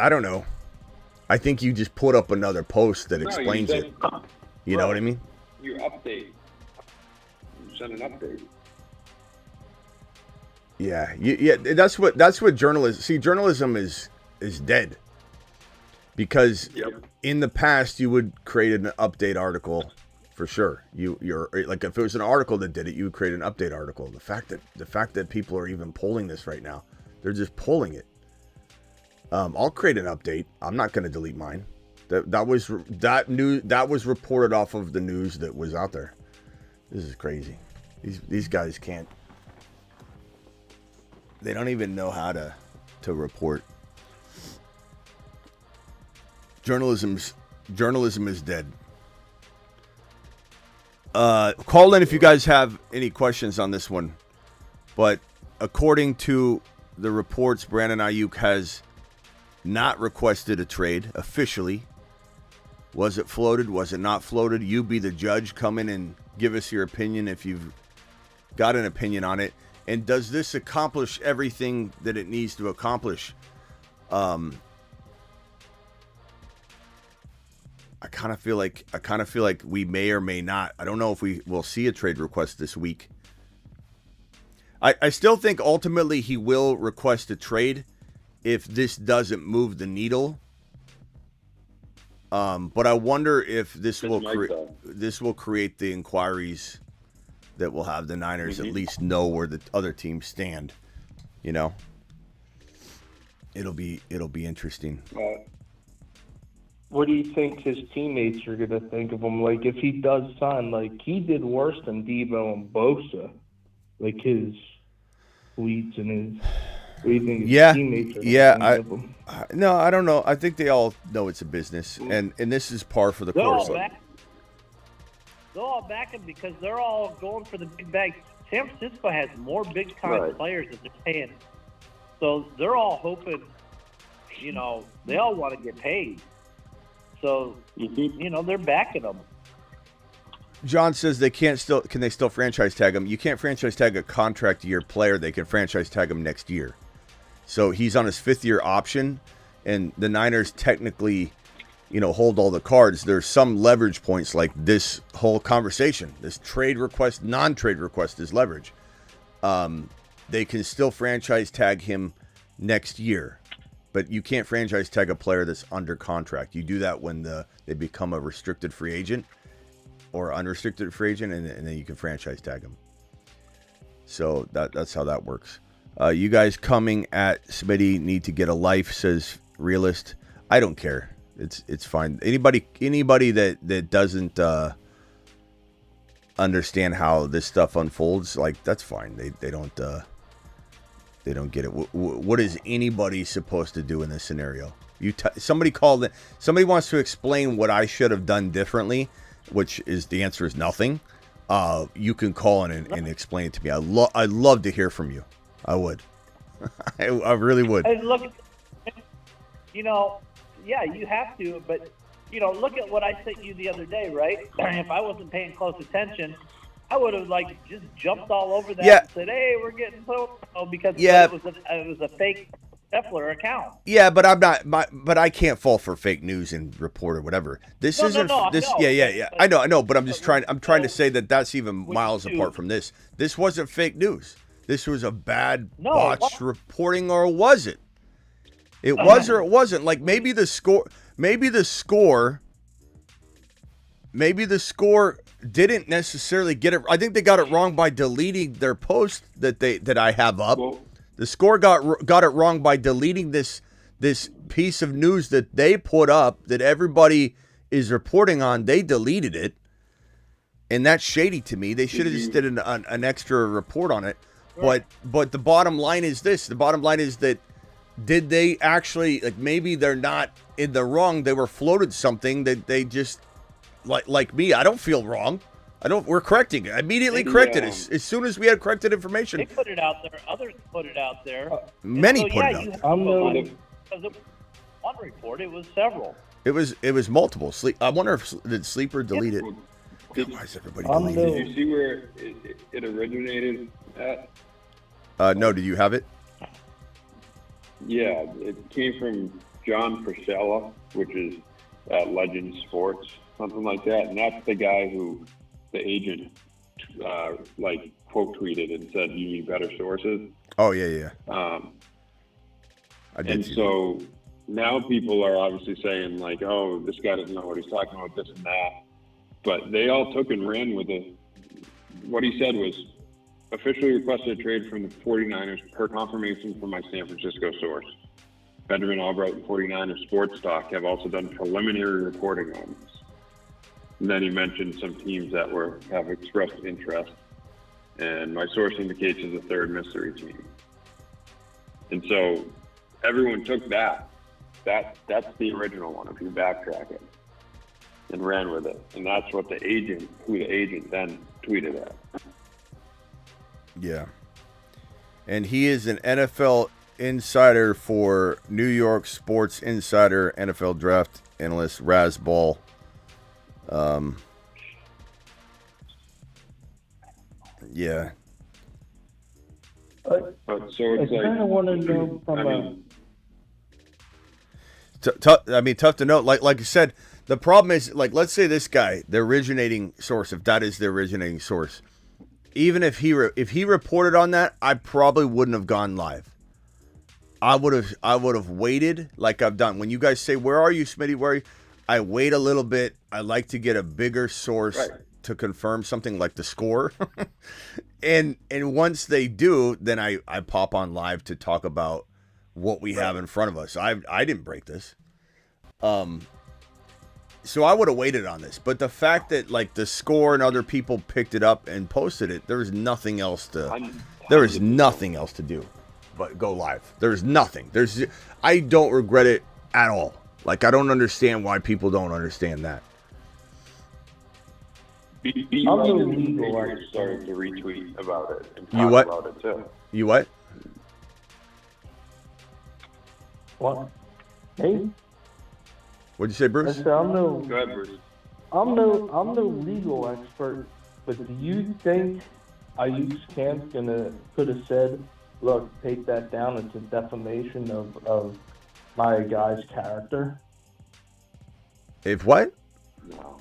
I don't know. I think you just put up another post that explains it. You know what I mean? You update. You send an update. Yeah. That's what journalism. See, journalism is dead. Because in the past, you would create an update article. For sure, you're like, if it was an article that did it, you would create an update article. The fact that people are even pulling this right now, they're just pulling it. I'll create an update. I'm not going to delete mine. That was reported off of the news that was out there. This is crazy. These guys can't. They don't even know how to report. Journalism is dead. Call in if you guys have any questions on this one. But according to the reports, Brandon Aiyuk has not requested a trade officially. Was it floated? Was it not floated? You be the judge. Come in and give us your opinion if you've got an opinion on it. And does this accomplish everything that it needs to accomplish? I kind of feel like we may or may not. I don't know if we will see a trade request this week. I still think ultimately he will request a trade if this doesn't move the needle. But I wonder if this will create the inquiries that will have the Niners at least know where the other teams stand. You know, it'll be interesting. What do you think his teammates are going to think of him? Like, if he does sign, like, he did worse than Debo and Bosa. Like, his tweets and his... What do you think his teammates are going to think of him? No, I don't know. I think they all know it's a business. And this is par for the course. They'll all back him because they're all going for the big bag. San Francisco has more big-time players that they're paying. So they're all hoping, you know, they all want to get paid. So, you know, they're backing them. John says can they still franchise tag him? You can't franchise tag a contract year player. They can franchise tag him next year. So he's on his 5th-year option, and the Niners technically, you know, hold all the cards. There's some leverage points like this whole conversation. This trade request, non-trade request is leverage. They can still franchise tag him next year. But you can't franchise tag a player that's under contract. You do that when they become a restricted free agent or unrestricted free agent, and then you can franchise tag them. So that's how that works. You guys coming at Smitty need to get a life, says Realist. I don't care. It's fine. Anybody that doesn't understand how this stuff unfolds, like, that's fine. They don't get it. What is anybody supposed to do in this scenario? Somebody called it. Somebody wants to explain what I should have done differently, which is the answer is nothing. You can call in and explain it to me. I'd love to hear from you. I would. I really would. And look, you know, yeah, you have to, but you know, look at what I sent you the other day, right? If I wasn't paying close attention, I would have just jumped all over that and said, "Hey, we're getting so," because it was a fake Scheffler account. Yeah, but I'm not. But I can't fall for fake news and report or whatever. This isn't. This. Yeah. I know. But I'm just trying. I'm trying to say that that's even miles apart from this. This wasn't fake news. This was a bad botched reporting, or was it? It was or it wasn't. Like maybe the score. Maybe the score didn't necessarily get it. I think they got it wrong by deleting their post that I have up. Well, the score got it wrong by deleting this piece of news that they put up that everybody is reporting on. They deleted it, and that's shady to me. They should have just did an extra report on it. Right. But the bottom line is this. The bottom line is that did they actually, like, maybe they're not in the wrong. They were floated something that they just, like me, I don't feel wrong. We're correcting it. Immediately corrected it. As soon as we had corrected information. They put it out there. Others put it out there. Many put it out there. One report, it was several. It was multiple. I wonder if did Sleeper delete it? Why is everybody deleting it? Did you see where it originated at? No, did you have it? Yeah, it came from John Priscilla, which is at Legend Sports, something like that. And that's the guy who the agent, quote tweeted and said, "You need better sources." Oh, yeah. I did. And so now people are obviously saying, like, "Oh, this guy doesn't know what he's talking about, this and that." But they all took and ran with it. What he said was, officially requested a trade from the 49ers per confirmation from my San Francisco source. Benjamin Albright and 49ers Sports Talk have also done preliminary reporting on this. And then he mentioned some teams that have expressed interest. And my source indicates is a third mystery team. And so everyone took that. That's the original one, if you backtrack it, and ran with it. And that's what the agent then tweeted at. Yeah. and he is an NFL insider for New York Sports Insider, NFL draft analyst Raz Ball. Yeah. So it's I kind of want to know from tough to know. Like you said, the problem is, like, let's say this guy, the originating source, if that is the originating source, even if he reported on that, I probably wouldn't have gone live. I would have waited, like I've done. When you guys say, "Where are you, Smitty? Where are you?" I wait a little bit. I like to get a bigger source to confirm something, like the score. and once they do, then I pop on live to talk about what we have in front of us. I didn't break this. So I would have waited on this. But the fact that, like, the score and other people picked it up and posted it, there was nothing else to do but go live. There's nothing. I don't regret it at all. Like, I don't understand why people don't understand that. I'm starting to retweet about it and talk about it too. You what? What? Hey? What'd you say, Bruce? Go ahead, Bruce. I'm no legal expert, but do you think Aiyuk's camp could have said, "Look, take that down. It's a defamation of my guy's character"? If what? No.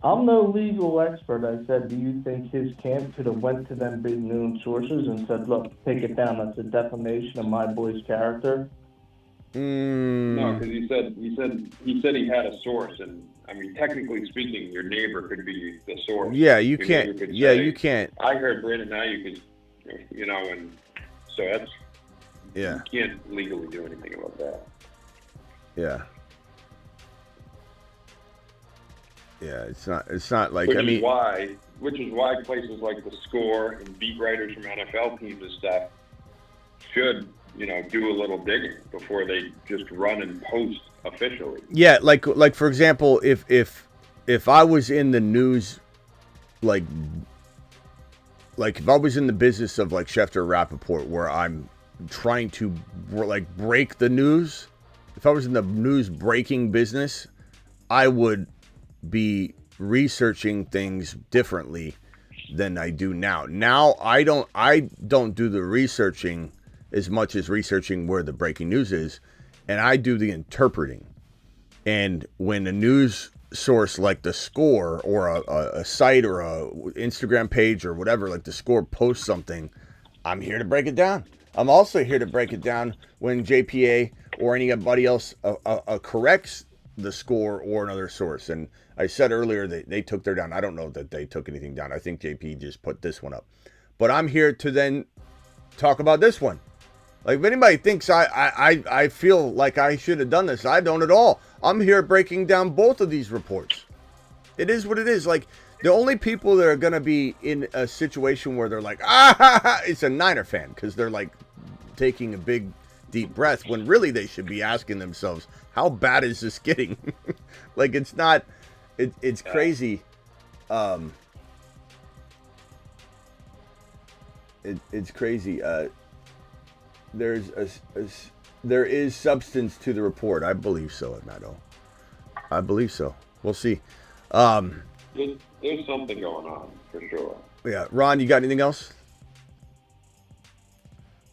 I'm no legal expert. I said, do you think his camp could have went to them big known sources and said, "Look, take it down. That's a defamation of my boy's character"? No, because he said he had a source, and I mean, technically speaking, your neighbor could be the source. Yeah, you can't. Yeah, you can't. I heard Brandon Aiyuk is, and so that's. Yeah. You can't legally do anything about that. Yeah. Yeah, it's not like, which is why places like The Score and beat writers from NFL teams and stuff should, do a little digging before they just run and post officially. Yeah, like for example, if I was in the news, like if I was in the business of like Schefter Rappaport, where I'm trying to like break the news, if I was in the news breaking business, I would be researching things differently than I do now. Now I don't do the researching as much as researching where the breaking news is, and I do the interpreting. And when a news source like The Score or a site or a Instagram page or whatever, like The Score, posts something, I'm here to break it down. I'm also here to break it down when JPA or anybody else corrects The Score or another source. And I said earlier that they took their down. I don't know that they took anything down. I think JP just put this one up. But I'm here to then talk about this one. Like, if anybody thinks I feel like I should have done this, I don't at all. I'm here breaking down both of these reports. It is what it is. Like, the only people that are going to be in a situation where they're like, it's a Niner fan, because they're like taking a big, deep breath, when really they should be asking themselves, how bad is this getting? Like, it's not, it's crazy. It's crazy. There is substance to the report. I believe so, Mato. I believe so. We'll see. There's something going on for sure. Yeah, Ron, you got anything else?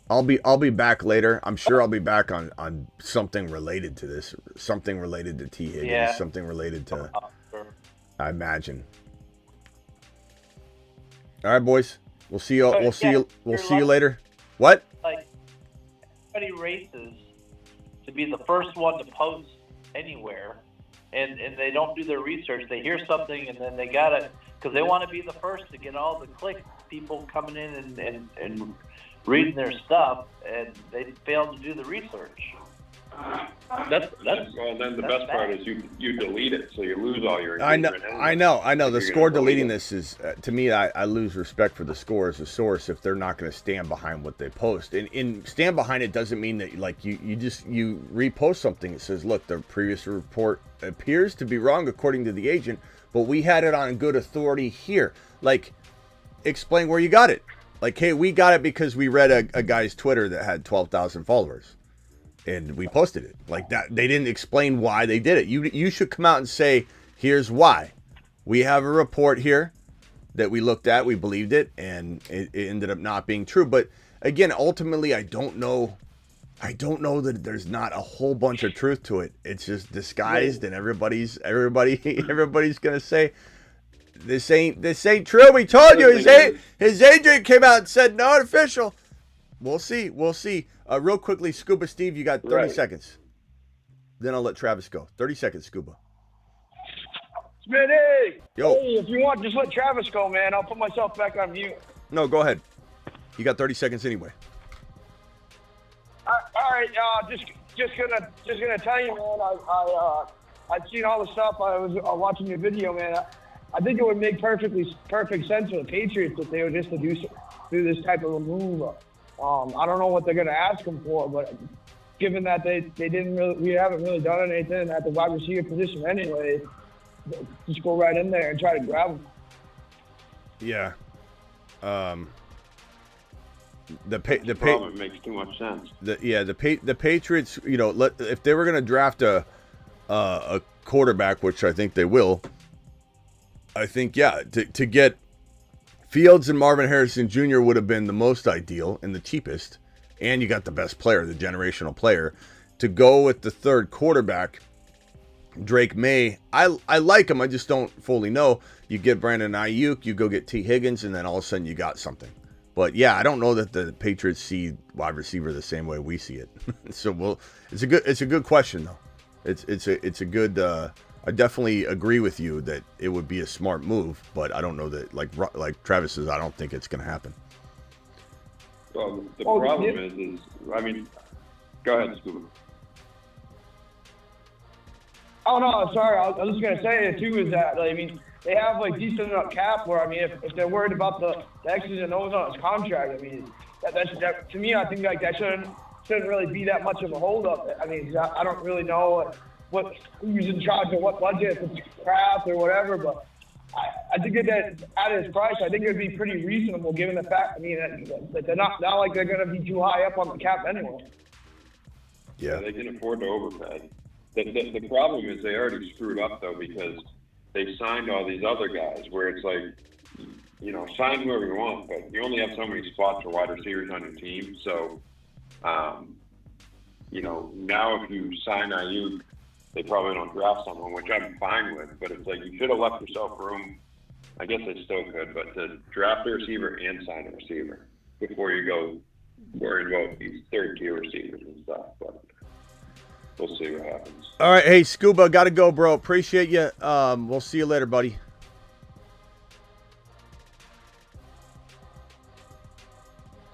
I'll be back later. I'm sure I'll be back on something related to this, something related to T. Higgins, something related to. I imagine. All right, boys. We'll see you. We'll see you. We'll see you later. What? Like, everybody races to be the first one to post anywhere, and they don't do their research. They hear something and then they gotta, because they want to be the first to get all the clicks, people coming in and reading their stuff, and they fail to do the research. That's well. Then the best part is you delete it, so you lose all your. I know. The Score deleting this is to me. I lose respect for the Score as a source if they're not going to stand behind what they post. And stand behind it doesn't mean that like you repost something that says, look, the previous report appears to be wrong according to the agent, but we had it on good authority here. Like, explain where you got it. Like, hey, we got it because we read a guy's Twitter that had 12,000 followers, and we posted it. Like that, they didn't explain why they did it. You should come out and say, here's why. We have a report here that we looked at, we believed it, and it ended up not being true. But again, ultimately, I don't know that there's not a whole bunch of truth to it. It's just disguised, and everybody's gonna say this ain't true. We told you his agent came out and said not official. We'll see. Real quickly, Scuba Steve, you got 30 seconds. Then I'll let Travis go. 30 seconds, Scuba. Smitty! Yo. Hey, if you want, just let Travis go, man. I'll put myself back on mute. No, go ahead. You got 30 seconds anyway. All right, just gonna tell you, man. I've seen all the stuff. I was watching your video, man. I think it would make perfect sense for the Patriots if they were just to do this type of a move. I don't know what they're gonna ask them for, but given that we haven't really done anything at the wide receiver position anyway, just go right in there and try to grab them. Yeah. The problem makes too much sense. The Patriots, if they were going to draft a quarterback, which I think they will, I think to get Fields and Marvin Harrison Jr. would have been the most ideal and the cheapest, and you got the best player, the generational player. To go with the third quarterback, Drake May, I like him. I just don't fully know. You get Brandon Aiyuk, you go get T. Higgins, and then all of a sudden you got something. But yeah, I don't know that the Patriots see wide receiver the same way we see it. So it's a good question though. It's a good. I definitely agree with you that it would be a smart move, but I don't know that like Travis says, I don't think it's going to happen. Well, the problem is I mean, go ahead, Scuba. Oh no, sorry. I was just gonna say it too. Is that they have decent enough cap where if they're worried about the X's and O's on his contract, that to me I think that shouldn't really be that much of a holdup. I don't really know who's in charge of what budget, if it's Kraft or whatever, but I think that at his price, I think it would be pretty reasonable given the fact that they're not like they're gonna be too high up on the cap anyway. Yeah, they can afford to overpay. The problem is they already screwed up though because they signed all these other guys where it's like, sign whoever you want, but you only have so many spots for wide receivers on your team. So, now if you sign Aiyuk, they probably don't draft someone, which I'm fine with. But it's like you should have left yourself room. I guess they still could, but to draft a receiver and sign a receiver before you go worried about these third-tier receivers and stuff. But we'll see what happens. All right. Hey, Scuba, got to go, bro. Appreciate you. We'll see you later, buddy.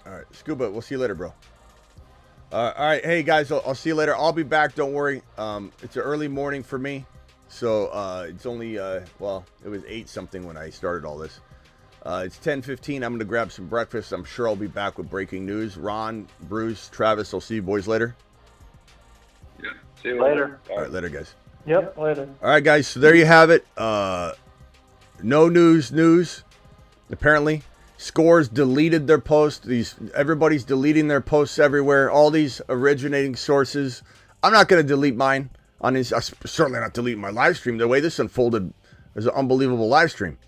All right, Scuba, we'll see you later, bro. All right. Hey, guys, I'll see you later. I'll be back. Don't worry. It's an early morning for me. So it's only, it was 8-something when I started all this. It's 10:15. I'm going to grab some breakfast. I'm sure I'll be back with breaking news. Ron, Bruce, Travis, I'll see you boys later. Yeah. See you later. All right, later, guys. Yep, later. All right, guys. So there you have it. No news. Apparently, Scores deleted their post. Everybody's deleting their posts everywhere. All these originating sources. I'm not going to delete mine on his. I'm certainly not deleting my live stream. The way this unfolded is an unbelievable live stream.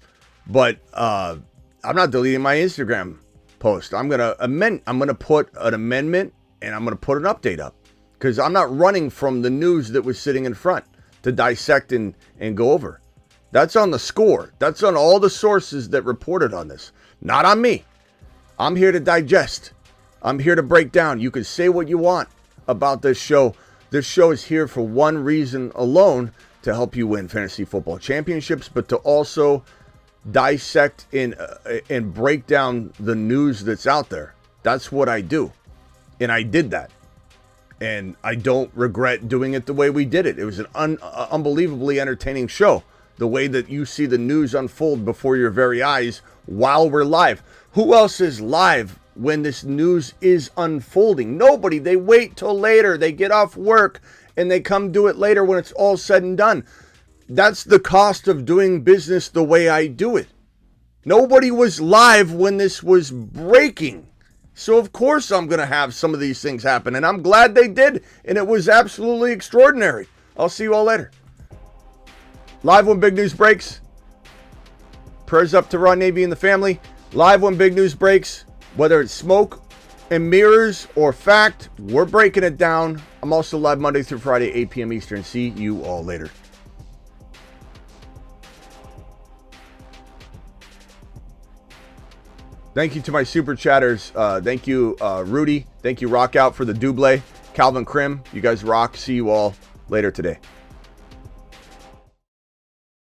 But I'm not deleting my Instagram post. I'm going to amend. I'm going to put an amendment and I'm going to put an update up. Because I'm not running from the news that was sitting in front to dissect and go over. That's on the Score. That's on all the sources that reported on this. Not on me. I'm here to digest. I'm here to break down. You can say what you want about this show. This show is here for one reason alone, to help you win fantasy football championships, but to also dissect and break down the news that's out there. That's what I do. And I did that. And I don't regret doing it the way we did it. It was an unbelievably entertaining show. The way that you see the news unfold before your very eyes while we're live. Who else is live when this news is unfolding? Nobody. They wait till later. They get off work and they come do it later when it's all said and done. That's the cost of doing business the way I do it. Nobody was live when this was breaking. So of course I'm going to have some of these things happen. And I'm glad they did. And it was absolutely extraordinary. I'll see you all later. Live when big news breaks. Prayers up to Ron Navy and the family. Live when big news breaks. Whether it's smoke and mirrors or fact, we're breaking it down. I'm also live Monday through Friday, 8 p.m. Eastern. See you all later. Thank you to my super chatters. Thank you, Rudy. Thank you, Rock Out, for the double. Calvin Krim, you guys rock. See you all later today.